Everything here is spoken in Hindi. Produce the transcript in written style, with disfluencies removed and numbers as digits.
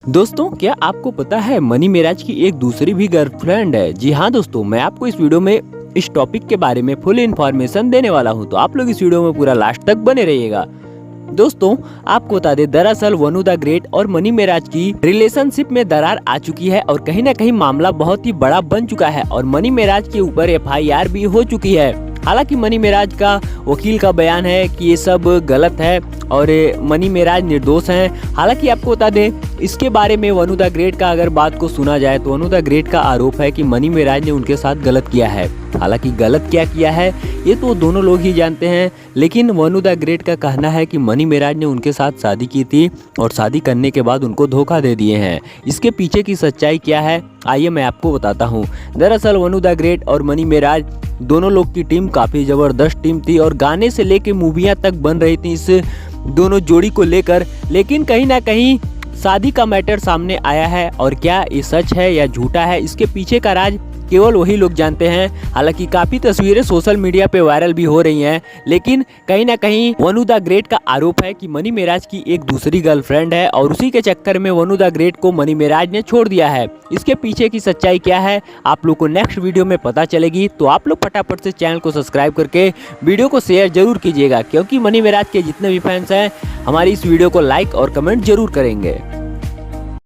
दोस्तों, क्या आपको पता है मनी मेराज की एक दूसरी भी गर्लफ्रेंड है। जी हाँ दोस्तों, मैं आपको इस वीडियो में इस टॉपिक के बारे में फुल इन्फॉर्मेशन देने वाला हूँ, तो आप लोग इस वीडियो में पूरा लास्ट तक बने रहिएगा। दोस्तों, आपको बता दें, दरअसल वनु द ग्रेट और मनी मेराज की रिलेशनशिप में दरार आ चुकी है और कहीं न कहीं मामला बहुत ही बड़ा बन चुका है और मनी मेराज के ऊपर FIR भी हो चुकी है। हालांकि मनी मेराज का वकील का बयान है कि ये सब गलत है और मनी मेराज निर्दोष हैं। हालांकि आपको बता दें, इसके बारे में वनु द ग्रेट का अगर बात को सुना जाए तो वनु द ग्रेट का आरोप है कि मनी मेराज ने उनके साथ गलत किया है। हालांकि गलत क्या किया है ये तो दोनों लोग ही जानते हैं, लेकिन वनु द ग्रेट का कहना है कि मनी मेराज ने उनके साथ शादी की थी और शादी करने के बाद उनको धोखा दे दिए हैं। इसके पीछे की सच्चाई क्या है, आइए मैं आपको बताता हूँ। दरअसल वनु द ग्रेट और मनी मेराज दोनों लोग की टीम काफी जबरदस्त टीम थी और गाने से लेके मूवियाँ तक बन रही थी इस दोनों जोड़ी को लेकर। लेकिन कहीं ना कहीं शादी का मैटर सामने आया है और क्या ये सच है या झूठा है, इसके पीछे का राज केवल वही लोग जानते हैं। हालांकि काफी तस्वीरें सोशल मीडिया पे वायरल भी हो रही हैं, लेकिन कहीं ना कहीं वनु द ग्रेट का आरोप है कि मनी मेराज की एक दूसरी गर्लफ्रेंड है और उसी के चक्कर में वनु द ग्रेट को मनी मेराज ने छोड़ दिया है। इसके पीछे की सच्चाई क्या है आप लोग को नेक्स्ट वीडियो में पता चलेगी, तो आप लोग फटाफट से चैनल को सब्सक्राइब करके वीडियो को शेयर जरूर कीजिएगा, क्योंकि मनी मेराज के जितने भी फैंस हैं हमारी इस वीडियो को लाइक और कमेंट जरूर करेंगे।